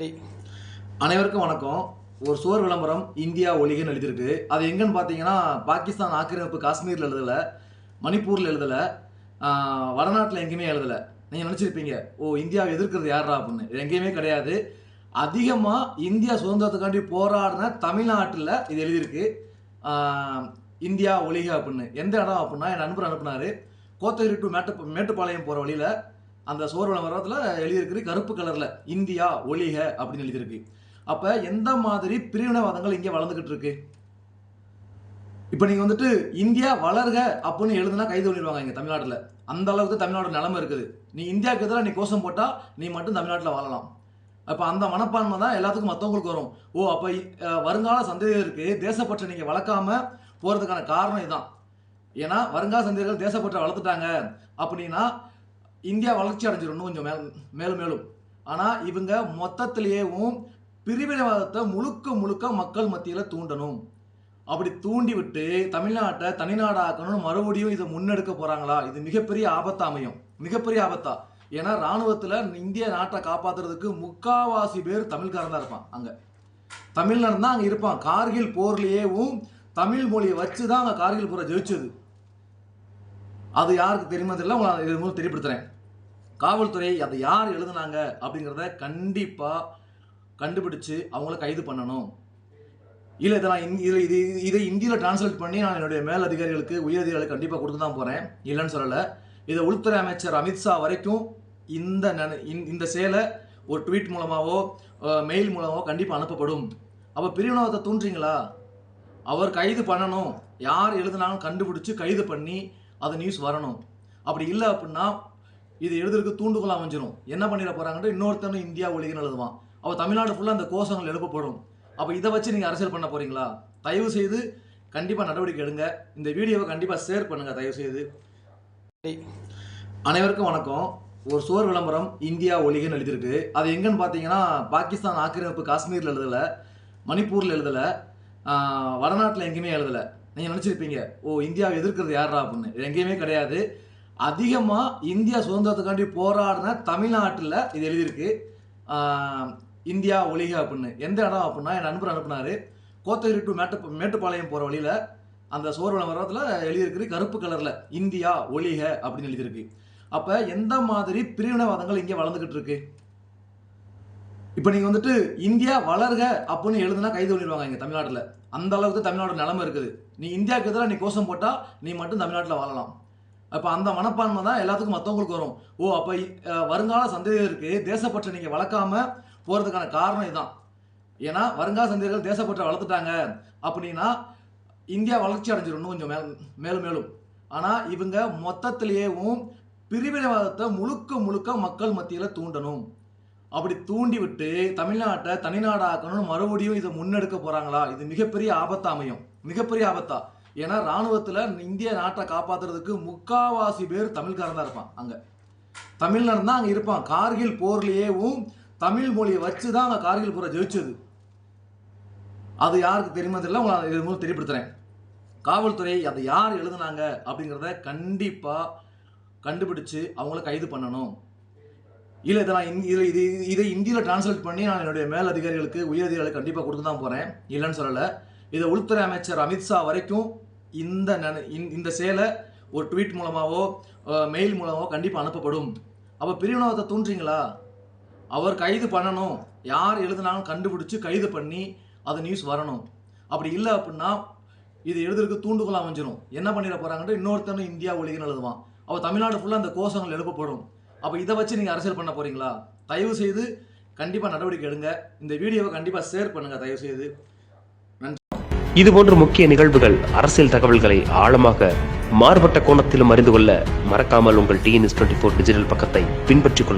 டேய், அனைவருக்கும் வணக்கம். ஒரு சுவர் விளம்பரம் இந்தியா ஒழிகன்னு எழுதியிருக்கு. அது எங்கன்னு பார்த்தீங்கன்னா, பாகிஸ்தான் ஆக்கிரமிப்பு காஷ்மீரில் எழுதலை, மணிப்பூரில் எழுதலை, வடநாட்டில் எங்கேயுமே எழுதலை. நீங்கள் நினச்சிருப்பீங்க, ஓ இந்தியாவை எதிர்க்கிறது யாரா அப்படின்னு. இது எங்கேயுமே கிடையாது. அதிகமாக இந்தியா சுதந்திரத்துக்காண்டி போராடின தமிழ்நாட்டில் இது எழுதியிருக்கு. இந்தியா ஒழிக அப்படின்னு. எந்த இடம் அப்படின்னா, என் நண்பர் அனுப்புனார். கோத்தகிரி டு மேட்டுப்பாளையம் போகிற வழியில் அந்த சுவர் விளம்பரத்தில் எழுதியிருக்கு, கருப்பு கலரில் இந்தியா ஒழிக அப்படின்னு எழுதியிருக்கு. அப்போ எந்த மாதிரி பிரிவினைவாதங்கள் இங்கே வளர்ந்துக்கிட்டு இருக்கு. இப்போ நீங்கள் வந்துட்டு இந்தியா வளர்க அப்படின்னு எழுதுனா கைது பண்ணிடுவாங்க இங்கே தமிழ்நாட்டில். அந்த அளவுக்கு தமிழ்நாடு நிலைமை இருக்குது. நீ இந்தியாவுக்கு எதிராக நீ கோஷம் போட்டால் நீ மட்டும் தமிழ்நாட்டில் வாழலாம். அப்போ அந்த மனப்பான்மை தான் எல்லாத்துக்கும் மற்றவங்களுக்கு வரும். ஓ அப்போ வருங்கால சந்ததியருக்கு தேசப்பற்றை நீங்கள் வளர்க்காம போகிறதுக்கான காரணம் இதுதான். ஏன்னா வருங்கால சந்ததியர்கள் தேசப்பற்றை வளர்த்துட்டாங்க அப்படின்னா இந்தியா வளர்ச்சி அடைஞ்சிடும் கொஞ்சம் மேலும் மேலும். ஆனால் இவங்க மொத்தத்திலேயேவும் பிரிவினைவாதத்தை முழுக்க மக்கள் மத்தியில் தூண்டணும். அப்படி தூண்டி விட்டு தமிழ்நாட்டை தனிநாடாக்கணும்னு மறுபடியும் இதை முன்னெடுக்க போகிறாங்களா? இது மிகப்பெரிய ஆபத்தா அமையும். மிகப்பெரிய ஆபத்தா. ஏன்னா இராணுவத்தில் இந்திய நாட்டை காப்பாற்றுறதுக்கு முக்காவாசி பேர் தமிழ்காரன் தான் இருப்பான். அங்கே தமிழ்நாடு தான் அங்கே இருப்பான். கார்கில் போர்லேயேவும் தமிழ் மொழியை வச்சு தான் அங்கே கார்கில் போரை ஜெயிச்சது. அது யாருக்கு தெரியுமா தெரியல, உங்களை இது மூலம் தெரியப்படுத்துகிறேன். காவல்துறை அதை யார் எழுதுனாங்க அப்படிங்கிறத கண்டிப்பாக கண்டுபிடிச்சு அவங்கள கைது பண்ணணும். இல்லை இதை இந்தியில் டிரான்ஸ்லேட் பண்ணி நான் என்னுடைய மேல் அதிகாரிகளுக்கு உயரதிகாரிகளுக்கு கண்டிப்பாக கொடுத்து தான் போகிறேன், இல்லைன்னு சொல்லலை. இதை உள்துறை அமைச்சர் அமித்ஷா வரைக்கும் இந்த செயலை ஒரு ட்வீட் மூலமாகவோ மெயில் மூலமாகவோ கண்டிப்பாக அனுப்பப்படும். அப்போ பிரிவினைவாதத்தை தூண்டுறீங்களா? அவர் கைது பண்ணணும். யார் எழுதுனாலும் கண்டுபிடிச்சி கைது பண்ணி அது நியூஸ் வரணும். அப்படி இல்லை அப்படின்னா இது எழுதுறதுக்கு தூண்டுகோல் அமைஞ்சிடும். என்ன பண்ணிட போகிறாங்கன்ட்டு இன்னொருத்தனும் இந்தியா ஒழிகன்னு எழுதுவான். அப்போ தமிழ்நாடு ஃபுல்லாக அந்த கோஷங்கள் எழுப்பப்படும். அப்போ இதை வச்சு நீங்கள் அரசியல் பண்ண போகிறீங்களா? தயவு செய்து கண்டிப்பாக நடவடிக்கை எடுங்க. இந்த வீடியோவை கண்டிப்பாக ஷேர் பண்ணுங்கள் தயவு செய்து. அனைவருக்கும் வணக்கம். ஒரு சுவர் விளம்பரம் இந்தியா ஒழிகன்னு எழுதியிருக்கு. அது எங்கன்னு பார்த்தீங்கன்னா, பாகிஸ்தான் ஆக்கிரமிப்பு காஷ்மீரில் எழுதலை, மணிப்பூரில் எழுதலை, வடநாட்டில் எங்கேயுமே எழுதலை. நீங்கள் நினச்சிருப்பீங்க, ஓ இந்தியாவை எதிர்க்கிறது யாரா அப்படின்னு. இது எங்கேயுமே கிடையாது. அதிகமாக இந்தியா சுதந்திரத்துக்காண்டி போராடின தமிழ்நாட்டில் இது எழுதியிருக்கு, இந்தியா ஒழிக அப்படின்னு. எந்த இடம் அப்படின்னா, என் நண்பர் அனுப்புனார். கோத்தகிரி டு மேட்டுப்பாளையம் போகிற வழியில் அந்த சுவர் விளம்பரத்தில் எழுதியிருக்கு, கருப்பு கலரில் இந்தியா ஒழிக அப்படின்னு எழுதியிருக்கு. அப்போ எந்த மாதிரி பிரிவினைவாதங்கள் இங்கே வளர்ந்துக்கிட்டு இருக்கு. இப்போ நீங்கள் வந்துட்டு இந்தியா வளர்க அப்படின்னு எழுதுனா கைது பண்ணிடுவாங்க இங்கே தமிழ்நாட்டில். அந்த அளவுக்கு தமிழ்நாடு நிலைமை இருக்குது. நீ இந்தியாவுக்கு எதிராக நீ கோஷம் போட்டால் நீ மட்டும் தமிழ்நாட்டில் வாழலாம். அப்போ அந்த மனப்பான்மை தான் எல்லாத்துக்கும் மற்றவங்களுக்கு வரும். ஓ அப்போ வருங்கால சந்ததியருக்கு தேசப்பற்றை நீங்கள் வளர்க்காம போகிறதுக்கான காரணம் இதுதான். ஏன்னா வருங்கால சந்ததியர்கள் தேசப்பற்றை வளர்த்துட்டாங்க அப்படின்னா இந்தியா வளர்ச்சி அடைஞ்சிடும் கொஞ்சம் மேலும் மேலும். ஆனால் இவங்க மொத்தத்திலேயேவும் பிரிவினைவாதத்தை முழுக்க மக்கள் மத்தியில் தூண்டணும். அப்படி தூண்டி விட்டு தமிழ்நாட்டை தனிநாடாக்கணும்னு மறுபடியும் இதை முன்னெடுக்க போகிறாங்களா? இது மிகப்பெரிய ஆபத்தா அமையும். மிகப்பெரிய ஆபத்தா. ஏன்னா இராணுவத்தில் இந்திய நாட்டை காப்பாற்றுறதுக்கு முக்காவாசி பேர் தமிழ்காரன் தான் இருப்பான். அங்கே தமிழ்நாடு தான் அங்கே இருப்பான். கார்கில் போர்லேயேவும் தமிழ் மொழியை வச்சு தான் அங்கே கார்கில் போரை ஜெயிச்சது. அது யாருக்கு தெரியுமா தெரியல, உங்களை இது மூலம் தெரியப்படுத்துகிறேன். காவல்துறை அதை யார் எழுதுனாங்க அப்படிங்கிறத கண்டிப்பாக கண்டுபிடிச்சு அவங்கள கைது பண்ணணும். இல்லை இதை இந்தியில் டிரான்ஸ்லேட் பண்ணி நான் என்னுடைய மேல் அதிகாரிகளுக்கு உயரதிகாரிகளுக்கு கண்டிப்பாக கொடுத்து தான் போகிறேன், இல்லைன்னு சொல்லலை. இதை உள்துறை அமைச்சர் அமித்ஷா வரைக்கும் இந்த செயலை ஒரு ட்வீட் மூலமாகவோ மெயில் மூலமாகவோ கண்டிப்பாக அனுப்பப்படும். அப்போ பிரிவினைவாதத்தை தூண்டுறீங்களா? அவர் கைது பண்ணணும். யார் எழுதுனாலும் கண்டுபிடிச்சி கைது பண்ணி அது நியூஸ் வரணும். அப்படி இல்லை அப்படின்னா இது எழுதுறதுக்கு தூண்டுகோல் அமைஞ்சிடும். என்ன பண்ணிட போகிறாங்கன்ட்டு இன்னொருத்தனும் இந்தியா ஒழிகன்னு எழுதுவான். அப்போ தமிழ்நாடு ஃபுல்லாக அந்த கோஷங்கள் எழுப்பப்படும். அப்போ இதை வச்சு நீங்கள் அரசியல் பண்ண போகிறீங்களா? தயவு செய்து கண்டிப்பாக நடவடிக்கை எடுங்க. இந்த வீடியோவை கண்டிப்பாக ஷேர் பண்ணுங்கள் தயவு செய்து. இதுபோன்ற முக்கிய நிகழ்வுகள், அரசியல் தகவல்களை ஆழமாக மாறுபட்ட கோணத்திலும் அறிந்து கொள்ள மறக்காமல் உங்கள் TNS24 டிஜிட்டல் பக்கத்தை பின்பற்றிக் கொள்ளுங்கள்.